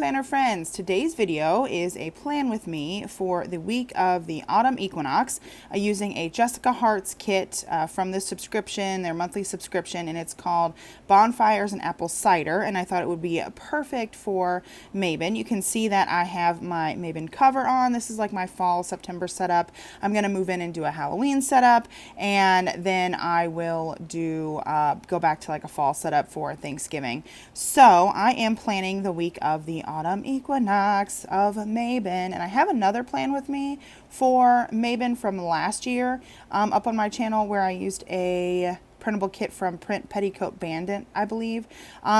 planner friends. Today's video is a plan with me for the week of the autumn equinox using a Jessica Hart's kit from this subscription, their monthly subscription, and it's called Bonfires and Apple Cider, and I thought it would be perfect for Mabon. You can see that I have my Mabon cover on. This is like my fall September setup. I'm going to move in and do a Halloween setup, and then I will do go back to like a fall setup for Thanksgiving. So I am planning the week of the autumn equinox of Mabon, and I have another plan with me for Mabon from last year up on my channel where I used a printable kit from Print Petticoat Bandit, I believe.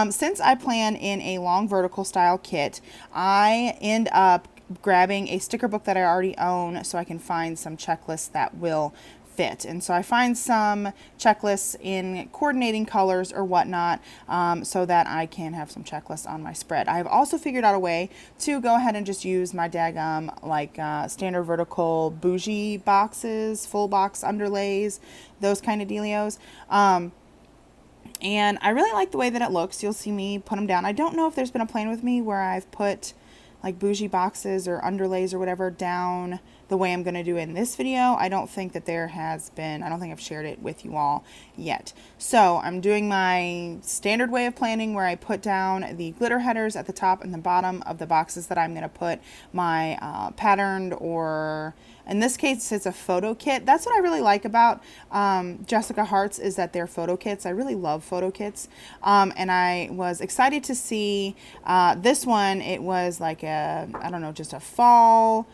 Since I plan in a long vertical style kit, I end up grabbing a sticker book that I already own so I can find some checklists that will fit. And so I find some checklists in coordinating colors or whatnot so that I can have some checklists on my spread. I've also figured out a way to go ahead and just use my standard vertical bougie boxes, full box underlays, those kind of dealios. And I really like the way that it looks. You'll see me put them down. I don't know if there's been a plan with me where I've put like bougie boxes or underlays or whatever down the way I'm going to do in this video. I don't think that there has been, I don't think I've shared it with you all yet. So I'm doing my standard way of planning where I put down the glitter headers at the top and the bottom of the boxes that I'm going to put my patterned, or in this case it's a photo kit. That's what I really like about Jessica Hart's, is that they're photo kits. I really love photo kits. And I was excited to see this one. It was like a, I don't know, just a fall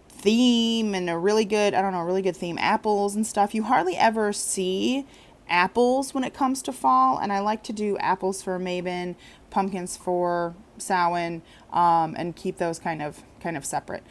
theme and a really good, really good theme, apples and stuff. You hardly ever see apples when it comes to fall, and I like to do apples for Mabon, pumpkins for Samhain, and keep those kind of separate.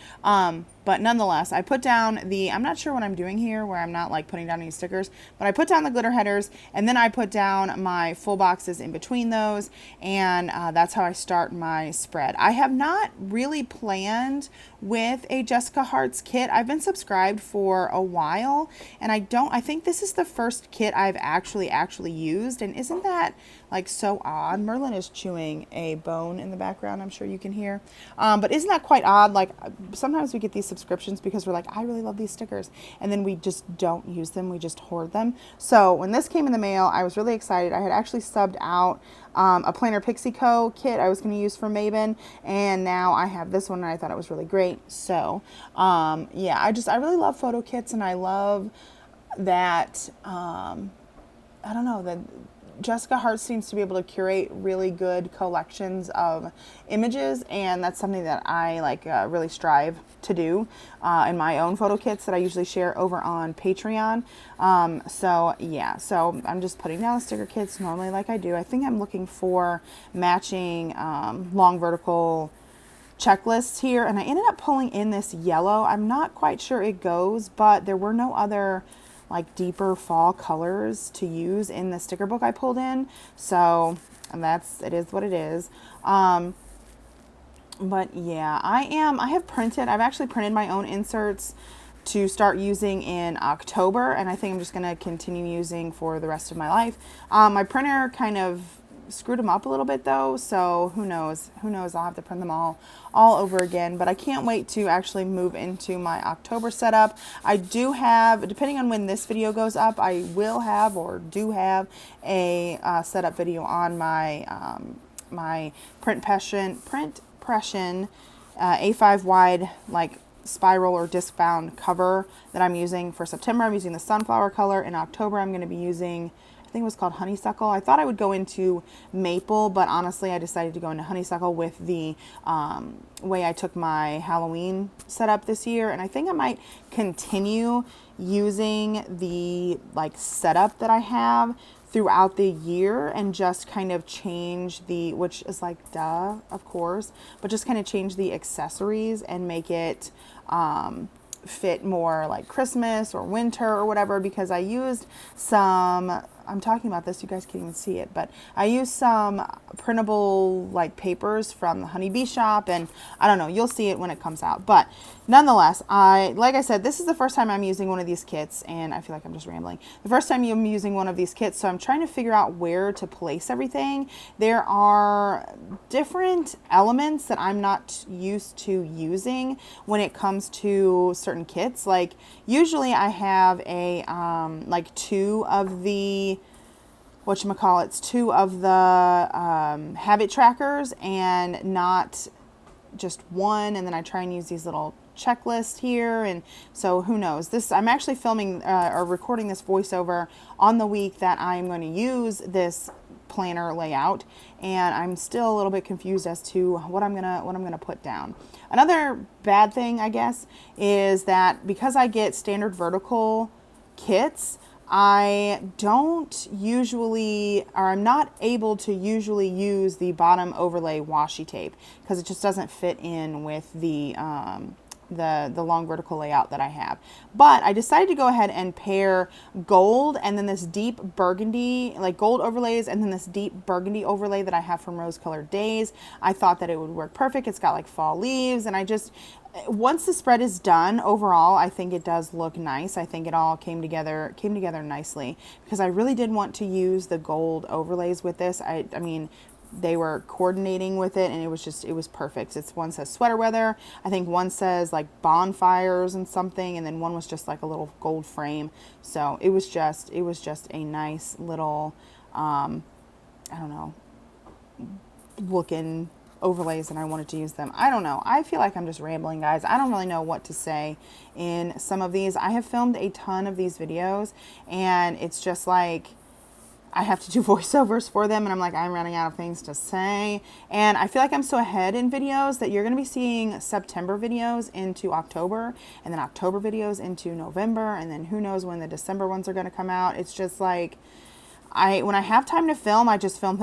But nonetheless, I put down the, I'm not sure what I'm doing here where I'm not like putting down any stickers, but I put down the glitter headers, and then I put down my full boxes in between those, and that's how I start my spread. I have not really planned with a Jessica Hart's kit. I've been subscribed for a while, and I think this is the first kit I've actually used, and isn't that like so odd? Merlin is chewing a bone in the background, I'm sure you can hear. But isn't that quite odd? Like sometimes we get these subscriptions because we're like, I really love these stickers, and then we just don't use them, we just hoard them. So when this came in the mail, I was really excited. I had actually subbed out a Planner Pixie Co kit I was going to use for Mabon, and now I have this one, and I thought it was really great. So yeah, I really love photo kits, and I love that I don't know, that Jessica Hart seems to be able to curate really good collections of images, and that's something that I really strive to do in my own photo kits that I usually share over on Patreon. So yeah, so I'm just putting down the sticker kits normally like I do. I think I'm looking for matching long vertical checklists here, and I ended up pulling in this yellow. I'm not quite sure it goes, but there were no other like deeper fall colors to use in the sticker book I pulled in, so it is what it is. But yeah, I've actually printed my own inserts to start using in October, and I think I'm just going to continue using for the rest of my life. My printer kind of screwed them up a little bit though, so who knows, I'll have to print them all over again. But I can't wait to actually move into my October setup. I do have, depending on when this video goes up, I will have or do have a setup video on my my print pression A5 wide like spiral or disc-bound cover that I'm using for September. I'm using the sunflower color. In October I'm going to be using, I think it was called honeysuckle. I thought I would go into maple, but honestly I decided to go into honeysuckle with the way I took my Halloween setup this year, and I think I might continue using the like setup that I have throughout the year and just kind of change the, which is like duh, of course, but just kind of change the accessories and make it fit more like Christmas or winter or whatever, because I used some I'm talking about this, you guys can't even see it, but I used some printable like papers from the Honeybee shop, and I don't know, you'll see it when it comes out. But nonetheless, like I said, this is the first time I'm using one of these kits, and I feel like I'm just rambling. The first time I'm using one of these kits, so I'm trying to figure out where to place everything. There are different elements that I'm not used to using when it comes to certain kits. Like usually I have a like two of the two of the habit trackers and not just one, and then I try and use these little checklists here, and so who knows. I'm actually filming or recording this voiceover on the week that I'm going to use this planner layout, and I'm still a little bit confused as to what I'm gonna put down. Another bad thing, I guess, is that because I get standard vertical kits, I'm not able to usually use the bottom overlay washi tape because it just doesn't fit in with the long vertical layout that I have. But I decided to go ahead and pair gold and then this deep burgundy, like gold overlays, and then this deep burgundy overlay that I have from Rose Colored Days. I thought that it would work perfect. It's got like fall leaves, and once the spread is done, overall, I think it does look nice. I think it all came together nicely because I really did want to use the gold overlays with this. I mean, they were coordinating with it, and it was perfect. One says sweater weather. I think one says like bonfires and something, and then one was just like a little gold frame. So it was just a nice little, I don't know, looking overlays, and I wanted to use them. I don't know. I feel like I'm just rambling, guys. I don't really know what to say in some of these. I have filmed a ton of these videos, and it's just like I have to do voiceovers for them, and I'm like, I'm running out of things to say. And I feel like I'm so ahead in videos that you're going to be seeing September videos into October, and then October videos into November, and then who knows when the December ones are going to come out. It's just like, when I have time to film, I just film.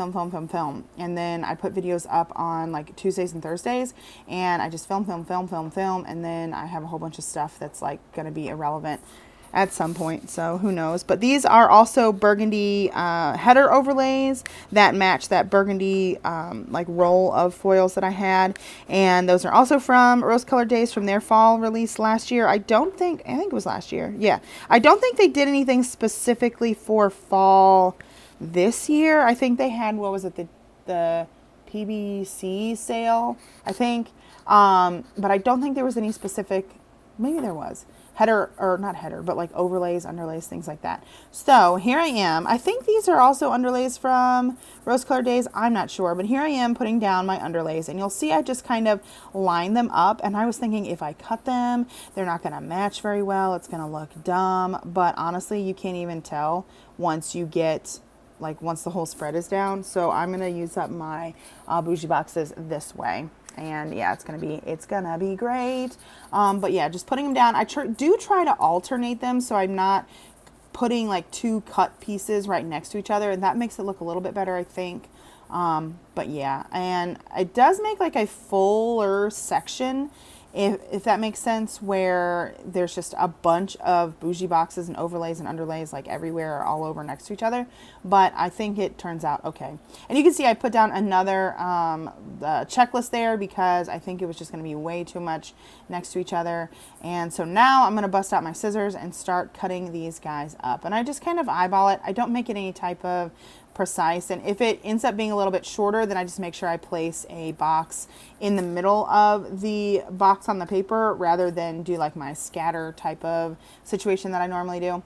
And then I put videos up on like Tuesdays and Thursdays, and I just film. And then I have a whole bunch of stuff that's like going to be irrelevant at some point, so who knows. But these are also burgundy header overlays that match that burgundy like roll of foils that I had, and those are also from Rose Colored Days from their fall release last year. I think it was last year. Yeah, I don't think they did anything specifically for fall this year. I think they had, what was it, the PBC sale, I think, but I don't think there was any specific. Maybe there was header, or not header, but like overlays, underlays, things like that. So here I am. I think these are also underlays from Rose Colored Days. I'm not sure, but here I am putting down my underlays, and you'll see I just kind of line them up. And I was thinking if I cut them, they're not going to match very well. It's going to look dumb. But honestly, you can't even tell once the whole spread is down. So I'm going to use up my bougie boxes this way. And yeah, it's gonna be great. But yeah, just putting them down. I do try to alternate them, so I'm not putting like two cut pieces right next to each other, and that makes it look a little bit better, I think. But yeah, and it does make like a fuller section, if that makes sense, where there's just a bunch of bougie boxes and overlays and underlays like everywhere, all over next to each other. But I think it turns out okay. And you can see I put down another checklist there because I think it was just going to be way too much next to each other. And so now I'm going to bust out my scissors and start cutting these guys up. And I just kind of eyeball it. I don't make it any type of precise, and if it ends up being a little bit shorter, then I just make sure I place a box in the middle of the box on the paper rather than do like my scatter type of situation that I normally do.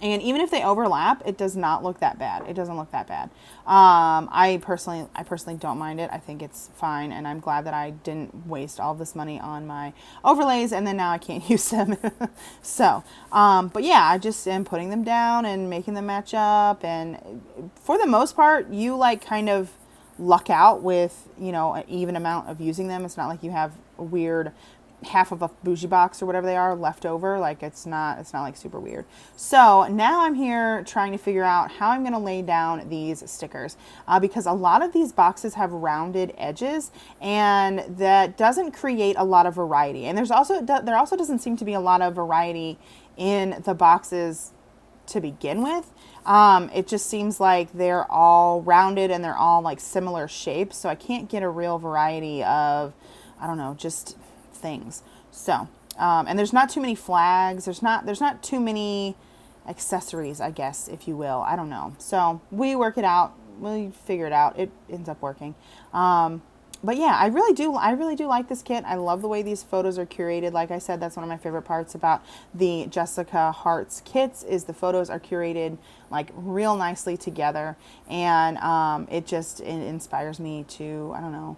And even if they overlap, it does not look that bad. It doesn't look that bad. I personally don't mind it. I think it's fine, and I'm glad that I didn't waste all this money on my overlays, and then now I can't use them. So, but yeah, I just am putting them down and making them match up, and for the most part, you like kind of luck out with, you know, an even amount of using them. It's not like you have a weird half of a bougie box or whatever they are left over. Like it's not like super weird. So now I'm here trying to figure out how I'm going to lay down these stickers, because a lot of these boxes have rounded edges, and that doesn't create a lot of variety. And there also doesn't seem to be a lot of variety in the boxes to begin with. It just seems like they're all rounded and they're all like similar shapes. So I can't get a real variety of, I don't know, just things. So, and there's not too many flags. There's not too many accessories, I guess, if you will. I don't know. So we work it out. We figure it out. It ends up working. But yeah, I really do like this kit. I love the way these photos are curated. Like I said, that's one of my favorite parts about the Jessica Hearts kits is the photos are curated like real nicely together. And it inspires me to, I don't know,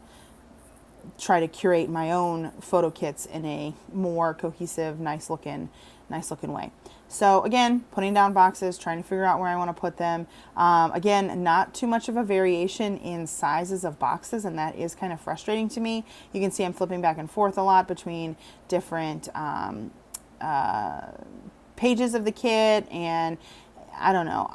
try to curate my own photo kits in a more cohesive, nice looking way. So again, putting down boxes, trying to figure out where I want to put them. Again, not too much of a variation in sizes of boxes, and that is kind of frustrating to me. You can see I'm flipping back and forth a lot between different pages of the kit, and I don't know.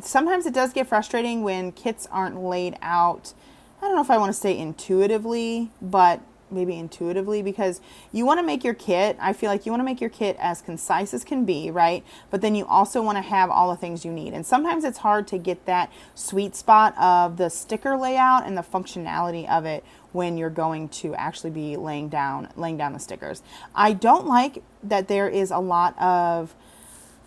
Sometimes it does get frustrating when kits aren't laid out. I don't know if I want to say intuitively, but maybe intuitively, because you want to make your kit, I feel like you want to make your kit as concise as can be, right? But then you also want to have all the things you need. And sometimes it's hard to get that sweet spot of the sticker layout and the functionality of it when you're going to actually be laying down the stickers. I don't like that there is a lot of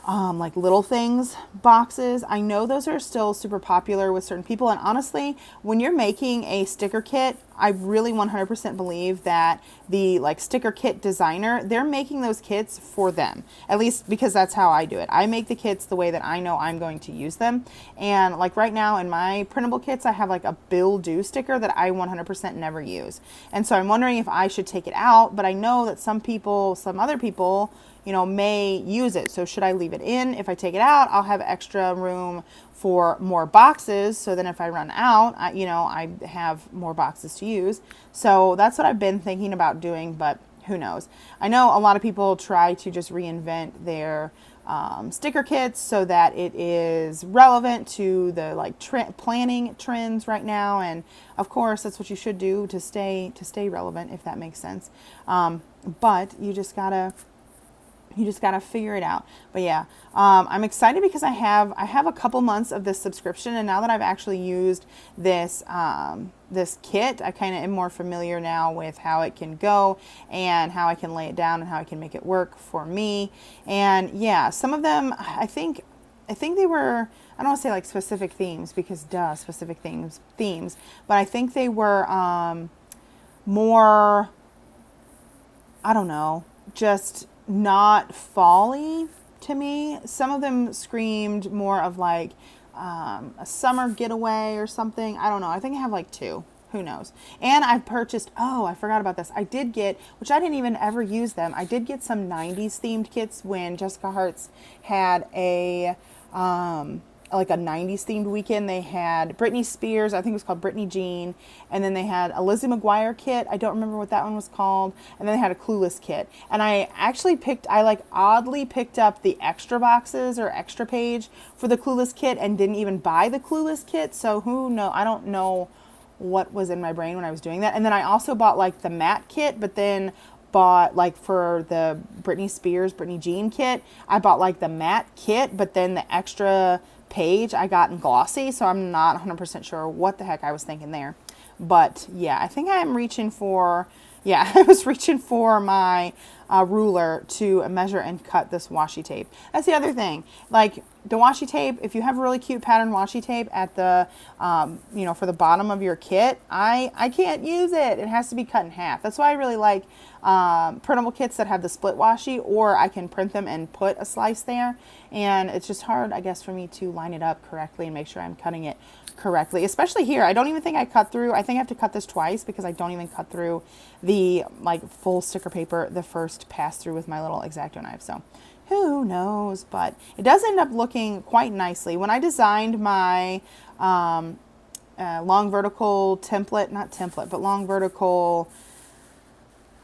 like little things boxes. I know those are still super popular with certain people, and honestly, when you're making a sticker kit, I really 100% believe that the like sticker kit designer, they're making those kits for them, at least because that's how I do it. I make the kits the way that I know I'm going to use them. And like right now in my printable kits, I have like a bill due sticker that I 100% never use. And so I'm wondering if I should take it out, but I know that some other people, you know, may use it. So should I leave it in? If I take it out, I'll have extra room for more boxes. So then if I run out, I have more boxes to use. So that's what I've been thinking about doing, but who knows? I know a lot of people try to just reinvent their sticker kits so that it is relevant to the like planning trends right now. And of course, that's what you should do to stay relevant, if that makes sense. But you just gotta figure it out. But yeah, I'm excited because I have a couple months of this subscription, and now that I've actually used this this kit, I kind of am more familiar now with how it can go and how I can lay it down and how I can make it work for me. And yeah, some of them I think they were, I don't want to say like specific themes, because specific themes, but I think they were more, I don't know, just not fall-y to me. Some of them screamed more of like a summer getaway or something. I don't know. I think I have like 2. Who knows? And I've purchased, I forgot about this. I did get, which I didn't even ever use them, I did get some 90s themed kits when Jessica Hearts had a like a 90s themed weekend. They had Britney Spears, I think it was called Britney Jean, and then they had a Lizzie McGuire kit, I don't remember what that one was called, and then they had a Clueless kit. And I actually oddly picked up the extra boxes or extra page for the Clueless kit and didn't even buy the Clueless kit, so I don't know what was in my brain when I was doing that. And then I also bought like the matte kit, but then bought like for the Britney Spears, Britney Jean kit, I bought like the matte kit, but then the extra page I got in glossy, so I'm not 100% sure what the heck I was thinking there. But yeah, I think I was reaching for my ruler to measure and cut this washi tape. That's the other thing, like the washi tape, if you have really cute pattern washi tape at the for the bottom of your kit, I can't use it. It has to be cut in half. That's why I really like printable kits that have the split washi, or I can print them and put a slice there, and it's just hard, I guess, for me to line it up correctly and make sure I'm cutting it correctly, especially here. I don't even think I cut through. I think I have to cut this twice because I don't even cut through the like full sticker paper the first pass through with my little X-Acto knife. So who knows, but it does end up looking quite nicely. When I designed my long vertical template, not template, but long vertical,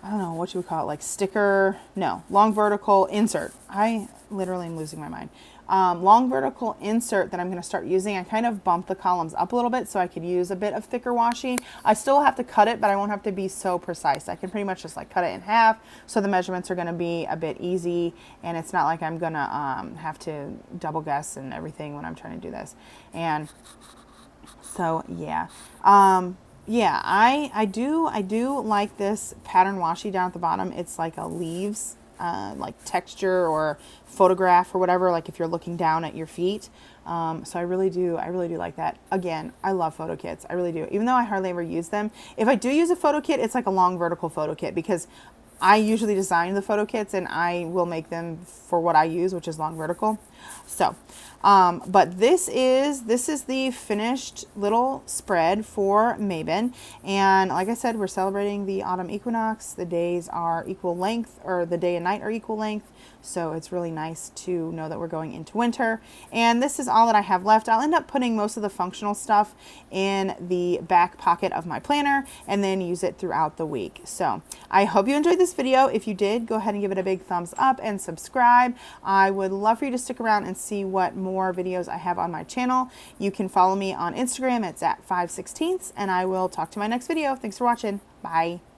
I don't know what you would call it, like sticker, no, long vertical insert. I literally am losing my mind. long vertical insert that I'm going to start using. I kind of bumped the columns up a little bit so I could use a bit of thicker washi. I still have to cut it, but I won't have to be so precise. I can pretty much just like cut it in half, so the measurements are going to be a bit easy, and it's not like I'm going to have to double guess and everything when I'm trying to do this. And so yeah. Yeah, I do like this pattern washi down at the bottom. It's like a leaves like texture or photograph or whatever, like if you're looking down at your feet. So I really do like that. Again, I love photo kits. I really do. Even though I hardly ever use them. If I do use a photo kit, it's like a long vertical photo kit, because I usually design the photo kits and I will make them for what I use, which is long vertical. So, but this is the finished little spread for Mabon. And like I said, we're celebrating the autumn equinox. The days are equal length, or the day and night are equal length. So it's really nice to know that we're going into winter. And this is all that I have left. I'll end up putting most of the functional stuff in the back pocket of my planner and then use it throughout the week. So I hope you enjoyed this video. If you did, go ahead and give it a big thumbs up and subscribe. I would love for you to stick around and see what more videos I have on my channel. You can follow me on Instagram. It's at 5/16, and I will talk to you in my next video. Thanks for watching. Bye.